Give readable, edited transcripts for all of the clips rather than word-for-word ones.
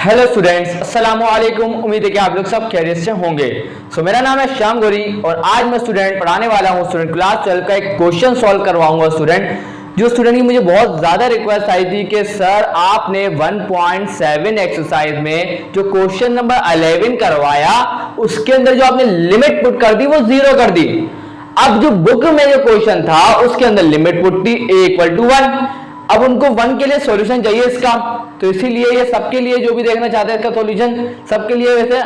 Hello students, अस्सलाम वालेकुम। उम्मीद है कि आप लोग सब खैरियत से होंगे। मेरा नाम है श्याम गौरी और आज मैं स्टूडेंट पढ़ाने वाला हूँ स्टूडेंट क्लास 12 का एक क्वेश्चन सॉल्व करवाऊंगा। जो स्टूडेंट की मुझे बहुत ज्यादा रिक्वेस्ट आई थी कि सर आपने 1.7 एक्सरसाइज में जो क्वेश्चन नंबर 11 करवाया उसके अंदर जो आपने लिमिट पुट कर दी वो 0 कर दी। अब जो बुक में जो क्वेश्चन था उसके अंदर लिमिट पुट थी a=1। अब उनको 1 के लिए सॉल्यूशन चाहिए इसका, तो इसीलिए ये सबके लिए जो भी देखना चाहते हैं इसका सॉल्यूशन सबके लिए वैसे।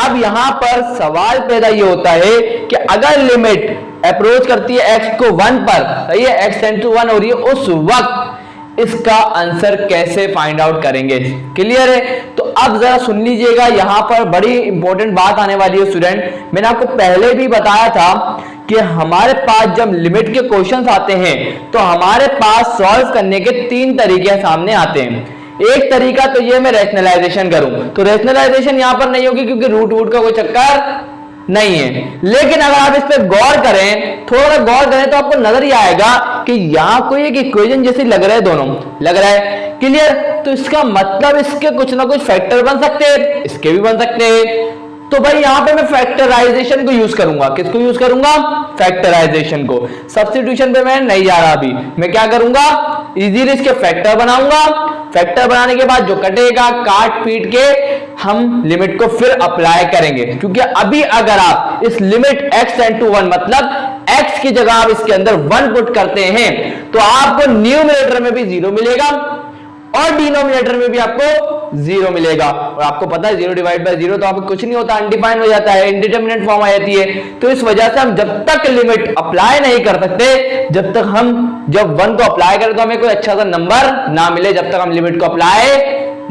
अब यहां पर सवाल पैदा ये होता है कि अगर लिमिट अप्रोच करती है x को 1 पर, सही है, x टेंड टू 1 हो रही है, उस वक्त इसका आंसर कैसे फाइंड आउट करेंगे। क्लियर है? तो अब जरा सुन लीजिएगा, यहां पर बड़ी इंपॉर्टेंट बात आने वाली है स्टूडेंट। मैंने आपको पहले भी बताया था कि हमारे पास जब लिमिट के क्वेश्चंस आते हैं तो हमारे पास सॉल्व करने के 3 तरीके सामने आते हैं। एक तरीका तो ये मैं रैशनलाइजेशन करूं, तो रैशनलाइजेशन यहां पर नहीं होगी क्योंकि रूट का कोई चक्कर नहीं है। लेकिन अगर आप इस पे गौर करें, थोड़ा गौर करें तो आपको नजर ही आएगा कि यहां कोई एक इक्वेशन जैसी लग रहा है, दोनों लग रहा है। क्लियर? तो इसका मतलब इसके कुछ ना कुछ फैक्टर बन सकते हैं, इसके भी बन सकते हैं। तो भाई यहां पे मैं फैक्टराइजेशन को यूज करूंगा। किसको यूज करूंगा? फैक्टराइजेशन को। सब्स्टिट्यूशन पे मैं नहीं जा रहा अभी। मैं क्या करूंगा? इजीली इसके फैक्टर बनाऊंगा। फैक्टर बनाने के बाद जो कटेगा काट पीट के हम लिमिट को फिर अप्लाई करेंगे, क्योंकि अभी अगर आप इस लिमिट x टेंड टू 1 मतलब x की जगह आप इसके अंदर 1 पुट करते हैं तो आपको न्यूमरेटर में भी 0 मिलेगा और डिनोमिनेटर में भी आपको 0 मिलेगा। और आपको पता है 0 डिवाइड बाय 0 तो आपको कुछ नहीं होता, अनडिफाइंड हो जाता है, इंडिटरमिनेट फॉर्म आ जाती है। तो इस वजह से हम जब तक लिमिट अप्लाई नहीं कर सकते, जब तक हम जब 1 को अप्लाई करें तो हमें कोई अच्छा सा नंबर ना मिले, जब तक हम लिमिट को अप्लाई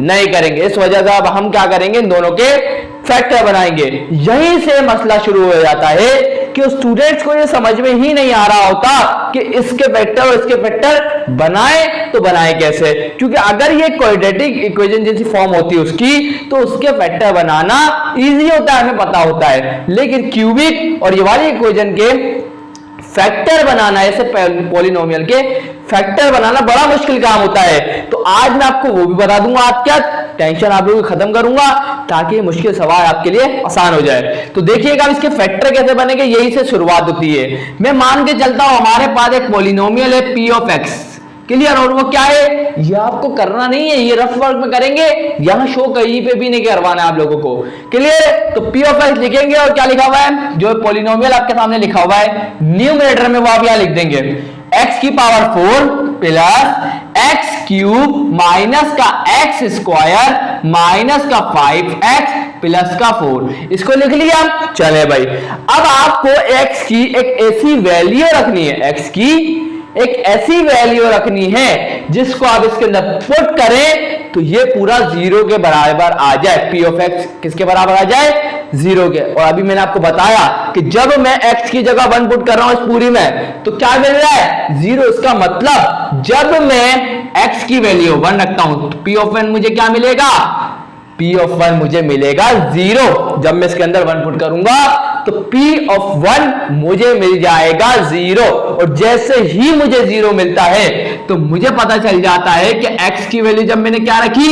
नहीं करेंगे। इस वजह से अब हम क्या करेंगे, इन दोनों के फैक्टर बनाएंगे। यहीं से मसला शुरू हो जाता है कि स्टूडेंट्स को ये समझ में ही नहीं आ रहा होता कि इसके फैक्टर और इसके फैक्टर बनाए तो बनाए कैसे। क्योंकि अगर ये क्वाड्रेटिक इक्वेशन जैसी फॉर्म होती है उसकी, तो उसके फैक्टर बनाना इजी होता है, हमें पता होता है। लेकिन क्यूबिक और ये वाली इक्वेशन के फैक्टर बनाना, ऐसे पॉलिनोमियल के फैक्टर बनाना बड़ा मुश्किल काम होता है। तो आज मैं आपको वो भी बता दूंगा, आप क्या टेंशन आप लोगों की खत्म करूंगा ताकि मुश्किल सवाल आपके लिए आसान हो जाए। तो देखिएगा इसके फैक्टर कैसे बनेंगे, यही से शुरुआत होती है। मैं मान के चलता हूं हमारे पास एक पॉलिनोमियल है p ऑफ x। क्लियर? और वो क्या है ये आपको करना नहीं है, ये रफ वर्क में करेंगे, यहां शो कहीं पे भी नहीं करवाना है आप लोगों को। क्लियर? तो p ऑफ x लिखेंगे और क्या लिखा हुआ है, जो पॉलिनोमियल आपके सामने लिखा हुआ है न्यूमरेटर में वो आप यहां लिख देंगे x की power 4 plus x cube minus का x स्क्वायर माइनस का 5x प्लस का 4। इसको लिख लिया। चले भाई, अब आपको x की एक ऐसी वैल्यू रखनी है, x की एक ऐसी वैल्यू रखनी है जिसको आप इसके अंदर पुट करें तो ये पूरा 0 के बराबर आ जाए। p ऑफ x किसके बराबर आ जाए? 0 के। और अभी मैंने आपको बताया कि जब मैं x की जगह 1 पुट कर रहा हूं इस पूरी में तो क्या मिल रहा है? 0। इसका मतलब जब मैं x की वैल्यू 1 रखता हूं तो p ऑफ 1 मुझे क्या मिलेगा? p ऑफ 1 मुझे मिलेगा 0। जब मैं इसके अंदर 1 पुट करूंगा तो p ऑफ 1 मुझे मिल जाएगा 0। और जैसे ही मुझे 0 मिलता है तो मुझे पता चल जाता है कि x की वैल्यू जब मैंने क्या रखी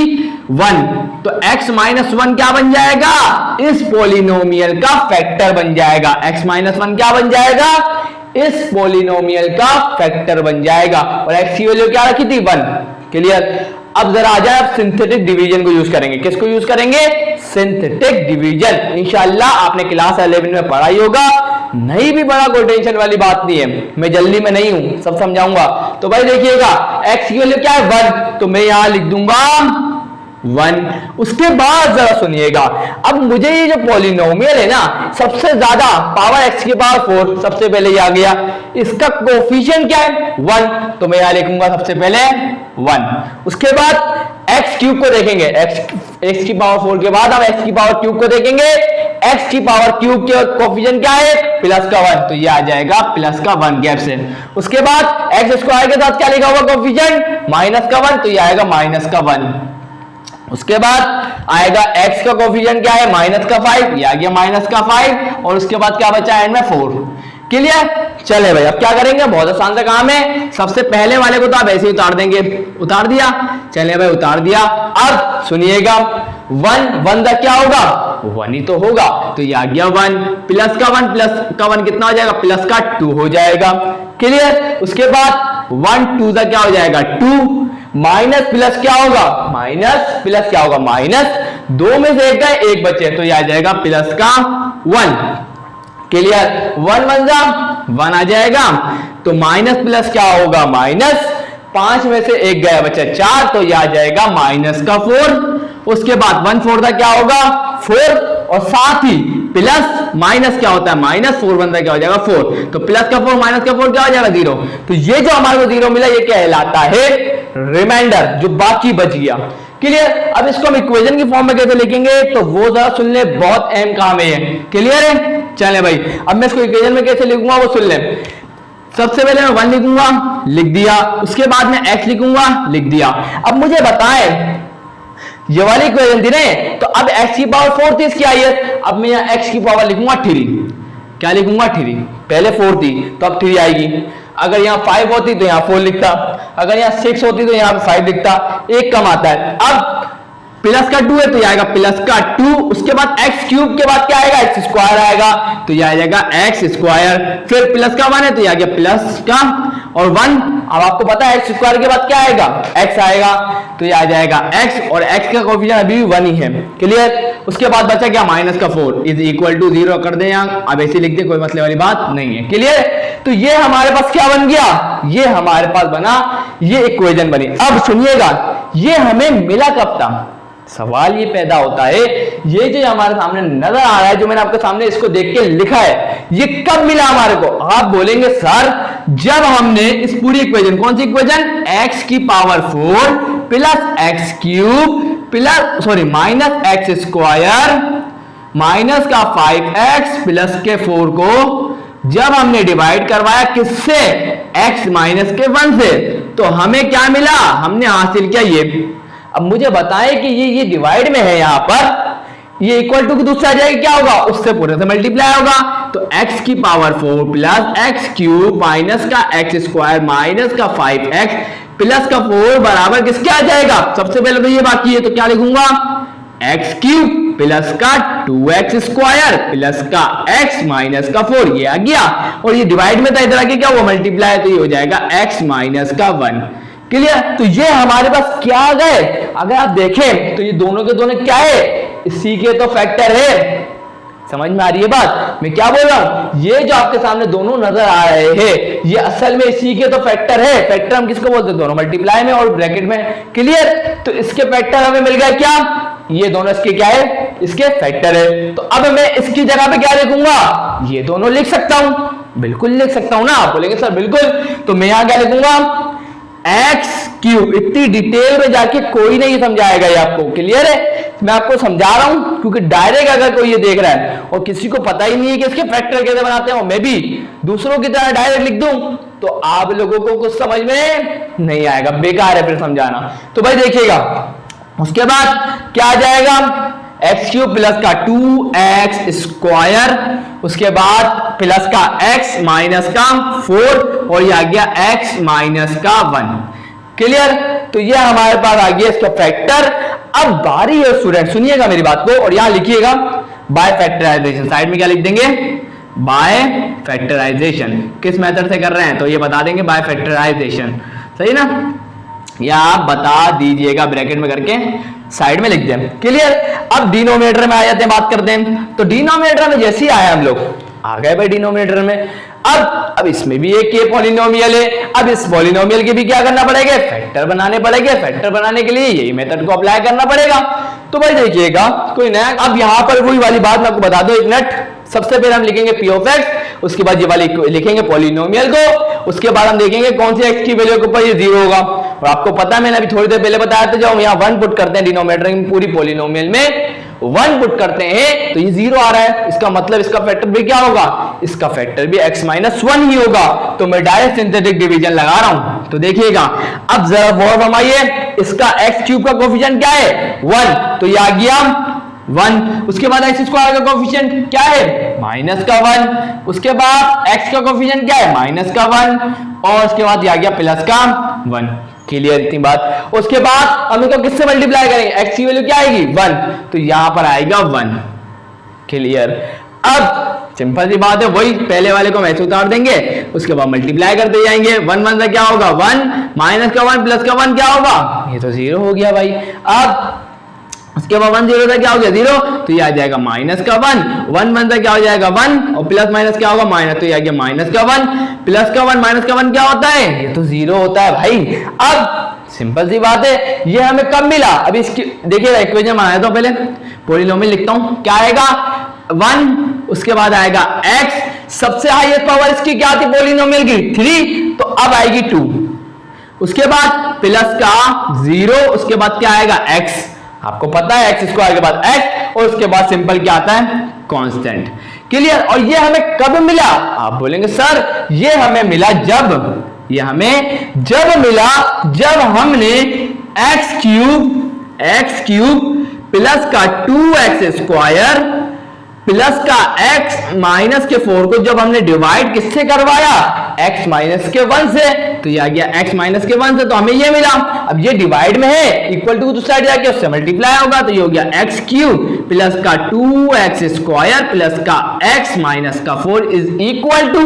1, तो x माइनस 1 क्या बन जाएगा? इस पॉलिनोमियल का फैक्टर बन जाएगा। x माइनस 1 क्या बन जाएगा? इस पॉलिनोमियल का फैक्टर बन जाएगा। और x की वैल्यू क्या रखी थी? 1। क्लियर? अब जरा आ जाए, अब सिंथेटिक डिवीजन को यूज करेंगे। किसको यूज करेंगे? Synthetic division. इंशाल्लाह आपने क्लास 11 में पढ़ा ही होगा, नहीं भी पढ़ा कोई टेंशन वाली बात नहीं है, मैं जल्दी में नहीं हूं, सब समझाऊंगा। तो भाई देखिएगा x की वैल्यू क्या है? 1, तो मैं यहां लिख दूंगा 1। उसके बाद जरा सुनिएगा, अब मुझे ये जो पॉलिनोमियल है ना, सबसे ज्यादा पावर x की पावर 4 सबसे पहले ये आ गया, इसका कोफिशिएंट क्या है? 1, तो मैं यहां लिखूंगा सबसे पहले 1। उसके बाद x क्यूब को देखेंगे, x की पावर 4 के बाद हम x की पावर क्यूब को देखेंगे। x की पावर क्यूब के कोफिशिएंट क्या है? प्लस का 1, तो ये आ जाएगा प्लस का 1 गैप से। उसके बाद x स्क्वायर के साथ क्या लिखा हुआ कोफिशिएंट? माइनस का 1, तो ये आएगा माइनस का 1। उसके बाद आएगा x का कोफिशिएंट क्या है? माइनस का 5, ये आ गया माइनस का 5। और उसके बाद क्या बचा एंड में 4। क्लियर? चले भाई, अब क्या करेंगे, बहुत आसान सा काम है। सबसे पहले वाले को तो आप ऐसे ही उतार देंगे, उतार दिया। चले भाई उतार दिया। अब सुनिएगा 1 1 का क्या होगा 1 ही तो होगा, तो ये आ गया 1 प्लस का 1 कितना हो जाएगा प्लस का 2 हो जाएगा। क्लियर। उसके बाद 1 2 का क्या हो जाएगा 2 माइनस प्लस क्या होगा माइनस 2 में से एक का एक बचे तो ये आ जाएगा प्लस का 1। क्लियर। 1 1 जा 1 आ जाएगा तो माइनस प्लस क्या होगा माइनस 5 में से एक गया बचा 4 तो ये आ जाएगा माइनस का 4। उसके बाद 1 4 का क्या होगा 4 और साथ ही प्लस माइनस क्या होता है माइनस 4 बनता है क्या हो जाएगा 4 तो प्लस का 4 माइनस का 4 क्या हो जाएगा 0। तो ये जो हमारे को 0 मिला ये कहलाता है रिमाइंडर जो बाकी बच गया। क्लियर। अब इसको हम इक्वेशन की फॉर्म में कैसे लिखेंगे तो वो जरा सुन ले, बहुत अहम काम है। क्लियर है। चले भाई अब मैं इसको इक्वेशन में कैसे लिखूंगा वो सुन ले। सबसे पहले मैं 1 लिखूंगा लिख दिया, उसके बाद मैं x लिखूंगा लिख दिया। अब मुझे बताएं ये वाली इक्वेशन थी ना तो अब x की पावर 4 थी इसकी आई है, अब मैं यहाँ x की पावर लिखूंगा 3। क्या लिखूंगा 3, पहले 4 थी तो अब 3 आएगी। अगर यहाँ 5 होती तो यहाँ 4 लिखता, अगर यहाँ 6 होती तो यहाँ 5 लिखता, एक कम आता है। अब प्लस का 2 है तो ये आएगा प्लस का 2, उसके बाद x क्यूब के बाद क्या आएगा x स्क्वायर आएगा तो ये आ जाएगा x स्क्वायर, फिर प्लस का 1 है तो ये आ गया प्लस का और 1। अब आपको पता है x स्क्वायर के बाद क्या आएगा x आएगा तो ये आ जाएगा x और x का कोएफिशिएंट अभी भी 1 ही है। क्लियर। उसके बाद बचा क्या माइनस का 4 इज इक्वल टू 0 कर दे यहाँ, अब ऐसे लिख दे, कोई मसले वाली बात नहीं है। क्लियर। तो ये हमारे पास क्या बन गया, ये हमारे पास बना ये इक्वेशन बनी। अब सुनिएगा ये हमें मिला कब था, सवाल ये पैदा होता है ये जो हमारे सामने नजर आ रहा है जो मैंने आपके सामने इसको देख के लिखा है ये कब मिला हमारे को। आप बोलेंगे सर जब हमने इस पूरी इक्वेशन, कौन सी इक्वेशन x की power 4 plus x cube plus minus x square minus का 5x प्लस के 4 को जब हमने डिवाइड करवाया किससे x माइनस के 1 से तो हमें क्या मिला, हमने हासिल किया ये। अब मुझे बताएं कि ये डिवाइड में है यहाँ पर, ये इक्वल टू की दूसरा आ जाएगा क्या होगा उससे पूरे से मल्टीप्लाई होगा तो x की power 4 plus x cube minus का एक्स स्क्वायर माइनस का 5x प्लस का 4 बराबर किसके आ जाएगा। सबसे पहले तो ये बाकी है तो क्या लिखूंगा एक्स क्यूब प्लस का 2x स्क्वायर प्लस का x माइनस का 4 ये आ गया और ये डिवाइड में था इधर आके क्या वो मल्टीप्लाई तो ये हो जाएगा x माइनस का 1। क्लियर। तो ये हमारे पास क्या आ गए, अगर आप देखें तो ये दोनों के दोनों क्या है सी के तो फैक्टर है। समझ में आ रही है बात मैं क्या बोल रहा हूं, ये जो आपके सामने दोनों नजर आ रहे हैं ये असल में सी के तो फैक्टर है। फैक्टर हम किसको बोलते हैं, दोनों मल्टीप्लाई में और ब्रैकेट में। क्लियर। तो इसके फैक्टर हमें मिल गया क्या, ये दोनों इसके क्या है इसके फैक्टर है। तो अब मैं इसकी जगह पे क्या लिखूंगा, ये दोनों लिख सकता हूं, बिल्कुल लिख सकता हूं ना। आप बोलेंगे सर बिल्कुल, तो मैं यहां क्या लिखूंगा एक्स क्यूब। इतनी डिटेल में जाके कोई नहीं समझाएगा ये आपको। क्लियर है। मैं आपको समझा रहा हूं क्योंकि डायरेक्ट अगर कोई ये देख रहा है और किसी को पता ही नहीं है कि इसके फैक्टर कैसे बनाते हैं, मैं भी दूसरों की तरह डायरेक्ट लिख दूं तो आप लोगों को कुछ समझ में नहीं आएगा, बेकार है फिर समझाना। तो भाई देखिएगा उसके बाद क्या आ जाएगा एक्स क्यूब प्लस का 2x स्क्वायर उसके बाद प्लस का x माइनस का 4 और ये आ गया x माइनस का 1। क्लियर। तो ये हमारे पास आ गया इसका फैक्टर। अब बारी है स्टूडेंट, सुनिएगा मेरी बात को और यहां लिखिएगा बाय फैक्टराइजेशन। साइड में क्या लिख देंगे बाय फैक्टराइजेशन। किस मेथड से कर रहे हैं तो ये बता देंगे बाय फैक्टराइजेशन, सही ना, या आप बता दीजिएगा ब्रैकेट में करके साइड में लिख दें। क्लियर। अब डिनोमिनेटर में आ जाते हैं, बात करते हैं। तो डिनोमिनेटर में जैसे ही आया हम लोग आ गए भाई डिनोमिनेटर में। अब इसमें भी एक ये पॉलिनोमियल है, अब इस पॉलिनोमियल के भी क्या करना पड़ेगा फैक्टर बनाने पड़ेंगे। फैक्टर बनाने के लिए यही मेथड को अप्लाई करना पड़ेगा। तो भाई देखिएगा कोई नया, अब यहां पर वही वाली बात मैं आपको बता दूं एक मिनट। सबसे पहले हम लिखेंगे पी ऑफ एक्स, उसके बाद ये वाली लिखेंगे पॉलिनोमियल को, उसके बाद हम देखेंगे कौन सी एक्स की वैल्यू के ऊपर ये 0 होगा। और आपको पता है मैंने अभी थोड़ी देर पहले बताया था जब हम यहाँ 1 पुट करते हैं डिनोमिनेटर में पूरी पॉलिनोमियल में 1 पुट करते हैं तो ये 0 आ रहा है, इसका मतलब इसका फैक्टर भी क्या होगा, इसका फैक्टर भी x माइनस 1 ही होगा। तो मैं डायरेक्ट सिंथेटिक डिवीजन लगा रहा हूं। तो देखिएगा अब जरा गौर फरमाइए, इसका x क्यूब का कोफिशिएंट क्या है 1 तो ये आ गया 1। उसके बाद एक्स स्क्वायर का कोफिशिएंट क्या है माइनस का 1। उसके बाद x का कोफिशिएंट क्या है माइनस का 1 और उसके बाद ये आ गया प्लस का 1। क्लियर इतनी बात। उसके बाद हम इसको किससे मल्टीप्लाई करेंगे, x की वैल्यू क्या आएगी 1, तो यहां पर आएगा 1। क्लियर। अब सिंपल सी बात है, वही पहले वाले को हम ऐसे उतार देंगे, उसके बाद मल्टीप्लाई करते जाएंगे। 1 1 से क्या होगा 1, माइनस का 1 प्लस का 1 क्या होगा, ये तो 0 हो गया भाई। अब उसके बाद 1 0 से क्या हो गया 0, तो ये आ जाएगा माइनस का 1, 1 1 से क्या हो जाएगा 1 और प्लस माइनस क्या होगा माइनस, तो ये आ गया माइनस का 1, प्लस का 1 माइनस का 1 क्या होता है, ये तो 0 होता है भाई। अब सिंपल सी बात है, ये हमें कब मिला, अभी इसकी देखिएगा इक्वेशन बनाया तो पहले पॉलिनोमियल लिखता हूं, क्या आएगा 1, उसके बाद आएगा x, सबसे हाईएस्ट पावर इसकी क्या थी पॉलिनोमियल की 3, तो अब आएगी 2, उसके बाद प्लस का 0, उसके बाद क्या आएगा x, आपको पता है x स्क्वायर के बाद x, और उसके बाद सिंपल क्या आता है कांस्टेंट। क्लियर। और ये हमें कब मिला, आप बोलेंगे सर ये हमें मिला जब, ये हमें जब मिला जब हमने x क्यूब प्लस का 2x स्क्वायर प्लस का x माइनस के 4 को जब हमने डिवाइड किससे करवाया, x माइनस के 1 से, तो ये आ गया x माइनस के 1 से, तो हमें ये मिला। अब ये डिवाइड में है, इक्वल टू दूसरी साइड जाके उससे मल्टीप्लाई होगा, तो ये हो गया x क्यूब प्लस का 2x स्क्वायर प्लस का x माइनस का 4 is equal to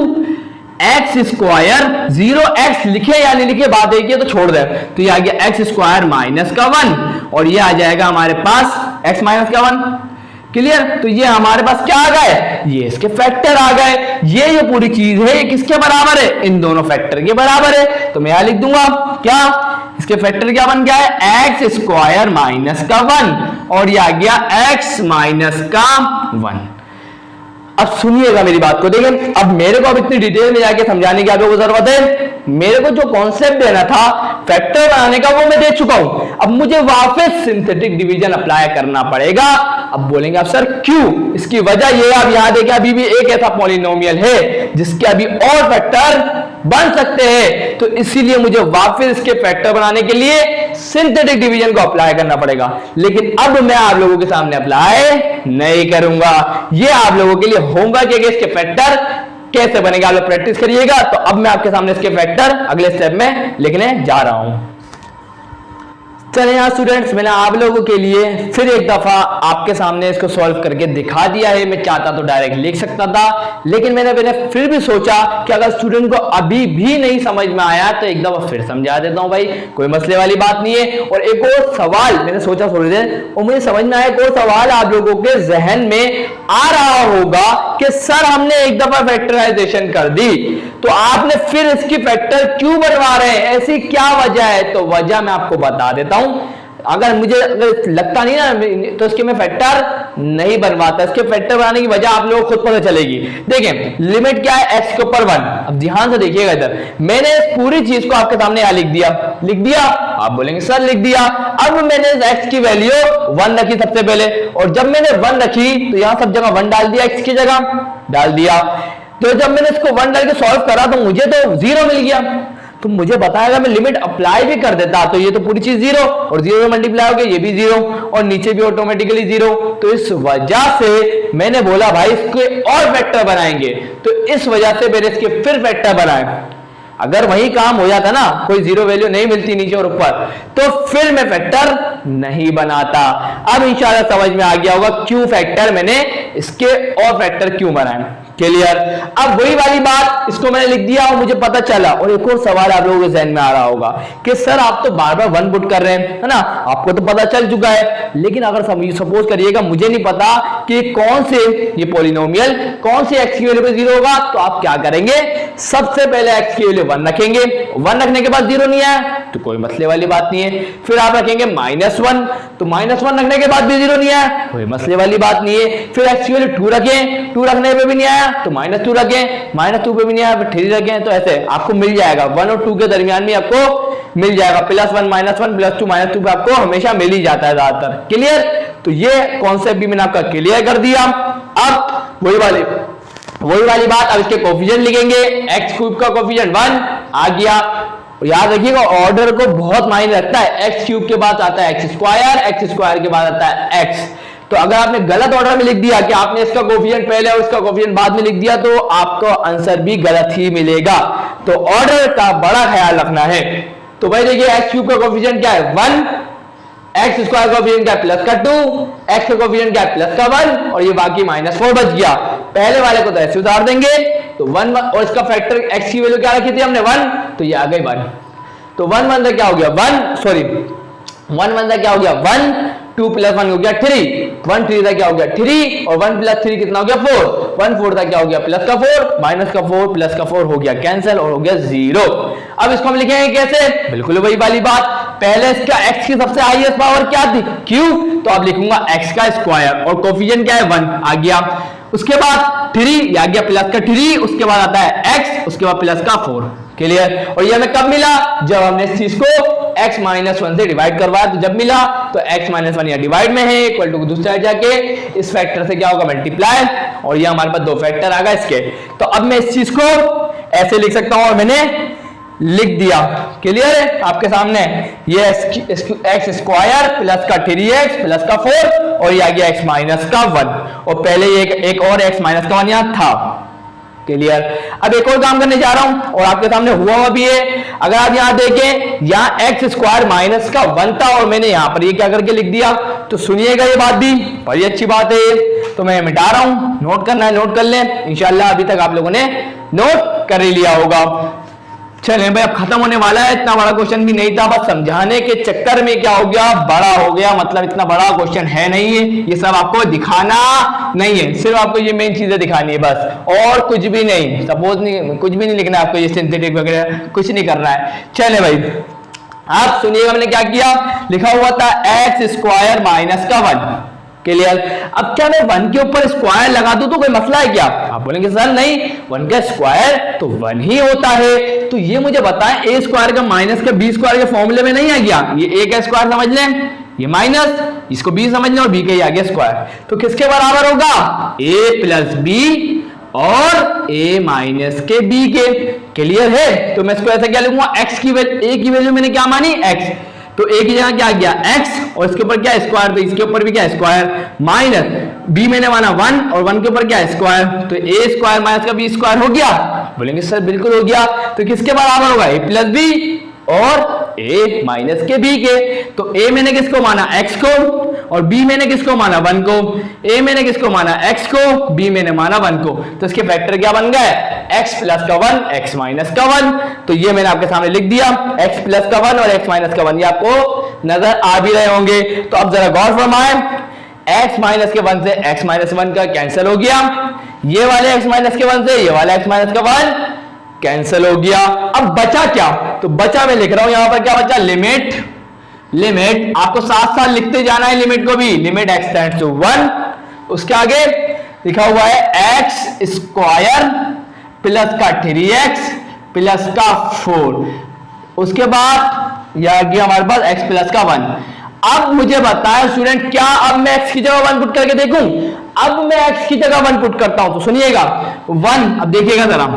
x square, 0x लिखे या नहीं लिखे बात एक ही है, तो छोड़ दे, तो ये आ गया x स्क्वायर माइनस का 1, और ये आ जाएगा हमारे पास x माइनस का 1। क्लियर। तो ये हमारे पास क्या आ गए, ये इसके फैक्टर आ गए। ये पूरी चीज है, ये किसके बराबर है, इन दोनों फैक्टर के बराबर है। तो मैं यहां लिख दूंगा क्या, इसके फैक्टर क्या बन गया है एक्स स्क्वायर माइनस का 1, और ये आ गया एक्स माइनस का 1। अब सुनिएगा मेरी बात को, देखिए अब मेरे को अब इतनी डिटेल में जाके समझाने की आपको जरूरत है। मेरे को जो कॉन्सेप्ट देना था फैक्टर बनाने का वो मैं दे चुका हूं, अब मुझे वापस सिंथेटिक डिवीजन अप्लाई करना पड़ेगा। अब बोलेंगे आप सर क्यों, इसकी वजह ये आप यहां देखिए अभी भी एक ऐसा पॉलिनोमियल है जिसके अभी और फैक्टर बन सकते हैं, तो इसीलिए मुझे वापस इसके फैक्टर बनाने के लिए सिंथेटिक डिवीजन को अप्लाई करना पड़ेगा। लेकिन अब मैं आप लोगों के सामने अप्लाई नहीं करूंगा, ये आप लोगों के लिए होगा कि इसके फैक्टर कैसे बनेगा, आप लोग प्रैक्टिस करिएगा। तो अब मैं आपके सामने इसके फैक्टर अगले स्टेप में लिखने जा रहा हूं। चलिए यहाँ स्टूडेंट्स, मैंने आप लोगों के लिए फिर एक दफा आपके सामने इसको सॉल्व करके दिखा दिया है। मैं चाहता तो डायरेक्ट लिख सकता था, लेकिन मैंने फिर भी सोचा कि अगर स्टूडेंट को अभी भी नहीं समझ में आया तो एक दफा फिर समझा देता हूँ भाई, कोई मसले वाली बात नहीं है। और एक और सवाल मैंने सोचा थोड़ी देर, और मुझे समझ में आया एक और सवाल आप लोगों के जहन में आ रहा होगा कि सर हमने एक दफा फैक्टराइजेशन कर दी तो आपने फिर इसकी फैक्टर क्यों बनवा रहे हैं, ऐसी क्या वजह है। तो वजह मैं आपको बता देता हूं, अगर लगता नहीं ना तो इसके मैं फैक्टर नहीं बनवाता। इसके फैक्टर बनाने की वजह आप लोगों को खुद पता चलेगी। देखें लिमिट क्या है x के ऊपर 1। अब ध्यान से देखिएगा इधर, मैंने इस पूरी चीज को आपके सामने यहां लिख दिया। आप बोलेंगे सर लिख दिया। अब मैंने x की वैल्यू 1 रखी सबसे पहले, और जब मैंने 1 रखी तो यहां सब जगह 1 डाल दिया, x की जगह डाल दिया। तो जब मैंने इसको 1 डाल के सॉल्व करा तो मुझे तो 0 मिल गया। तो मुझे बताएगा मैं लिमिट अप्लाई भी कर देता तो ये तो पूरी चीज 0 और 0 में मल्टीप्लाई हो गया, ये भी 0 और नीचे भी ऑटोमेटिकली 0। तो इस वजह से मैंने बोला भाई इसके और फैक्टर बनाएंगे, तो इस वजह से मैंने इसके फिर फैक्टर बनाए। अगर वही काम हो जाता ना, कोई 0 वैल्यू नहीं मिलती नीचे और ऊपर, तो फिर मैं फैक्टर नहीं बनाता। अब इंशाल्लाह समझ में आ गया होगा क्यों फैक्टर मैंने इसके और फैक्टर क्यों बनाए। क्लियर। अब वही वाली बात, इसको मैंने लिख दिया और मुझे पता चला। और एक और सवाल आप लोगों के जहन में आ रहा होगा कि सर आप तो बार बार 1 पुट कर रहे हैं, है ना, आपको तो पता चल चुका है। लेकिन अगर सपोज करिएगा मुझे नहीं पता कि कौन से ये पॉलिनोमियल कौन से x की वैल्यू पे 0 होगा, तो आप क्या करेंगे, सबसे पहले x की वैल्यू 1 रखेंगे। 1 रखने के बाद 0 नहीं आया तो कोई मसले वाली बात नहीं है। फिर आप रखेंगे -1, तो -1 रखने के बाद भी 0 नहीं आया, कोई मसले वाली बात नहीं है। फिर x की वैल्यू 2 रखें, 2 रखने पे भी नहीं आया तो -2 रखें, -2 पे भी नहीं आया, 3 रखें। तो ऐसे आपको मिल जाएगा 1 और 2 के दरमियान में आपको मिल जाएगा। +1 -1 +2 -2 पे आपको हमेशा मिल ही जाता है ज्यादातर। क्लियर। तो ये कॉन्सेप्ट भी मैंने आपका क्लियर कर दिया। अब वही वाली बात, अब इसके कोफिशिएंट लिखेंगे। x³ का कोफिशिएंट 1 आ गया। याद रखिएगा ऑर्डर को बहुत मायने रखता है। x³ के बाद आता है x² के बाद आता है x। तो अगर आपने गलत ऑर्डर में लिख दिया कि आपने इसका कोफिशिएंट पहले और इसका कोफिशिएंट बाद में लिख दिया तो आपको आंसर भी गलत ही मिलेगा। तो ऑर्डर का बड़ा ख्याल रखना है। तो भाई देखिए एक्स क्यूब का कोफिशिएंट क्या है 1, एक्स स्क्वायर का कोफिशिएंट क्या है प्लस का 2, एक्स का कोफिशिएंट क्या है प्लस का 1 और ये बाकी -4 बच गया। पहले वाले को तो ऐसे उतार देंगे तो 1 और इसका फैक्टर एक्स की वैल्यू क्या रखी थी हमने 1, तो ये आ गई 1। तो 1 1 क्या हो गया 1, सॉरी 1 1 क्या हो गया 1, 2 + 1 हो गया 3, 1 3 क्या हो गया 3 और 1 + 3 कितना हो गया 4, 1 4 क्या हो गया प्लस का 4, माइनस का 4 प्लस का 4 हो गया कैंसिल और हो गया 0। अब इसको हम लिखेंगे कैसे, बिल्कुल वही वाली बात, पहले इसका x की सबसे हाईएस्ट पावर क्या थी q, तो अब लिखूंगा x का स्क्वायर और कोफिशिएंट क्या है 1 आ गया। उसके बाद 3 आ गया प्लस का 3, उसके बाद आता है x, उसके बाद प्लस का 4। क्लियर। और ये हमें कब मिला, जब हमने इस चीज को x - 1 से डिवाइड करवाया, तो जब मिला तो x - 1 यहाँ डिवाइड में है, इक्वल टू दूसरी साइड जाके इस फैक्टर से क्या होगा मल्टीप्लाई, और ये हमारे पास 2 फैक्टर आ गए इसके। तो अब मैं इस चीज को ऐसे लिख सकता हूं और मैंने लिख दिया। क्लियर है आपके सामने, ये एक्स स्क्वायर प्लस का 3x प्लस का 4 और ये आ गया x माइनस का 1 और पहले एक और x माइनस का 1 यहाँ था। क्लियर। अब एक और काम करने जा रहा हूं और आपके सामने हुआ भी है। अगर आप यहां देखें, यहां एक्स स्क्वायर माइनस का 1 था और मैंने यहां पर ये क्या करके लिख दिया, तो सुनिएगा ये बात भी बड़ी अच्छी बात है, तो मैं मिटा रहा हूं, नोट करना है नोट कर लें, इंशाल्लाह अभी तक आप लोगों ने नोट कर ही लिया होगा। चलें भाई, अब खत्म होने वाला है, इतना बड़ा क्वेश्चन भी नहीं था, बस समझाने के चक्कर में क्या हो गया बड़ा हो गया, मतलब इतना बड़ा क्वेश्चन है नहीं है, ये सब आपको दिखाना नहीं है, सिर्फ आपको ये मेन चीजें दिखानी है बस, और कुछ भी नहीं, सपोज नहीं, कुछ भी नहीं लिखना है आपको, ये सिंथेटिक वगैरह कुछ नहीं करना है। चले भाई आप सुनिएगा, मैंने क्या किया, लिखा हुआ था एक्स स्क्वायर माइनस का 1। क्लियर। अब क्या मैं 1 के ऊपर स्क्वायर लगा दूं तो कोई मसला है क्या, आप बोलेंगे सर नहीं, 1 का स्क्वायर तो 1 ही होता है, तो ये मुझे बताएं ए स्क्वायर का माइनस का बी स्क्वायर के फॉर्मूले में नहीं आ गया, ये ए का स्क्वायर समझ लें, ये माइनस, इसको बी समझ लें और बी का आ गया स्क्वायर, तो किसके बराबर होगा, ए प्लस बी और ए माइनस के बी के। क्लियर है। तो मैं इसको ऐसा क्या लिखूंगा, एक्स की वैल्यू, ए की वैल्यू मैंने क्या मानी एक्स, तो ए की जगह क्या आ गया x और इसके ऊपर क्या स्क्वायर, तो इसके ऊपर भी क्या स्क्वायर, माइनस b मैंने माना 1 और 1 के ऊपर क्या स्क्वायर, तो a स्क्वायर माइनस का b स्क्वायर हो गया। बोलेंगे सर बिल्कुल हो गया, तो किसके बराबर होगा, a प्लस b और a माइनस के b के। तो a मैंने किसको माना x को और b मैंने किसको माना 1 को, a मैंने किसको माना x को, b मैंने माना 1 को, तो इसके फैक्टर क्या बन गए, x प्लस का 1 x माइनस का 1। तो ये मैंने आपके सामने लिख दिया, x प्लस का 1 और x माइनस का 1, ये आपको नजर आ भी रहे होंगे। तो अब जरा गौर फरमाएं, x माइनस के 1 से x माइनस 1 का कैंसिल हो गया, ये वाले x माइनस के 1 से ये वाला x माइनस का 1 कैंसिल हो गया। अब बचा क्या, तो बचा मैं लिख रहा हूं यहां पर, क्या बचा, लिमिट, लिमिट आपको साथ साथ लिखते जाना है, लिमिट को भी, लिमिट x टेंड्स टू 1, उसके आगे लिखा हुआ है x स्क्वायर प्लस का 3x प्लस का 4, उसके बाद यह गया हमारे पास x प्लस का 1। अब मुझे बताएं स्टूडेंट, क्या अब मैं x की जगह 1 पुट करके देखूं, अब मैं x की जगह 1 पुट करता हूं, तो सुनिएगा 1, अब देखिएगा जरा,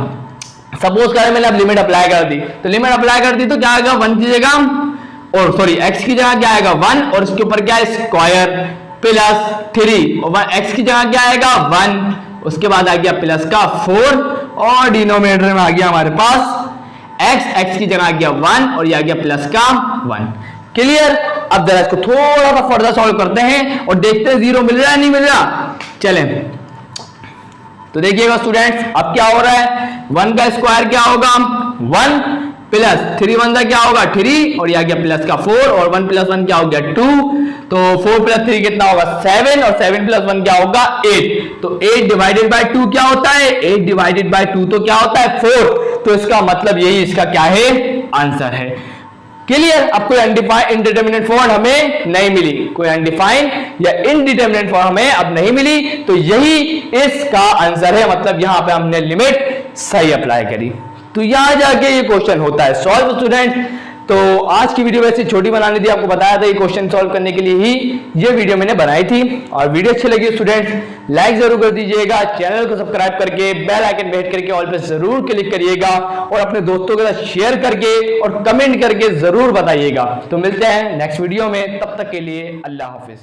सपोज करें मैंने अब लिमिट अप्लाई कर दी, तो लिमिट अप्लाई कर दी तो क्या आएगा 1 की जगह, और सॉरी x की जगह क्या आएगा 1 और इसके ऊपर क्या है स्क्वायर प्लस 3 और x की जगह क्या आएगा 1, उसके बाद आ गया प्लस का 4 और डिनोमिनेटर में आ गया हमारे पास x की जगह आ गया 1 और ये आ गया प्लस का 1। क्लियर। अब जरा इसको थोड़ा सा फर्दर सॉल्व करते हैं और देखते हैं 0 मिल रहा है नहीं मिल रहा। चलें तो देखिएगा स्टूडेंट्स, अब क्या हो रहा है, 1 का स्क्वायर क्या होगा 1 प्लस 3 1 का क्या होगा 3 और ये आ गया प्लस का 4 और 1 प्लस 1 क्या हो गया 2, तो 4 प्लस 3 कितना होगा 7 और 7 प्लस 1 क्या होगा 8, तो 8 डिवाइडेड बाय 2 क्या होता है, 8 डिवाइडेड बाय 2 तो क्या होता है 4, तो इसका मतलब यही इसका क्या है आंसर है। क्लियर। अब कोई अनडिफाइंड इनडिटरमिनेट फॉर्म हमें नहीं मिली, कोई अनडिफाइंड या इनडिटरमिनेट फॉर्म हमें अब नहीं मिली, तो यही इसका आंसर है, मतलब यहां पे हमने लिमिट सही अप्लाई करी, तो यहां जाके ये क्वेश्चन होता है सॉल्व स्टूडेंट। तो आज की वीडियो वैसे छोटी बनानी थी, आपको बताया था ये क्वेश्चन सॉल्व करने के लिए ही ये वीडियो मैंने बनाई थी, और वीडियो अच्छी लगी स्टूडेंट्स लाइक जरूर कर दीजिएगा, चैनल को सब्सक्राइब करके बेल आइकन पे हिट करके ऑल पे जरूर क्लिक करिएगा, और अपने दोस्तों के साथ शेयर करके और कमेंट करके जरूर बताइएगा। तो मिलते हैं नेक्स्ट वीडियो में, तब तक के लिए अल्लाह हाफिज।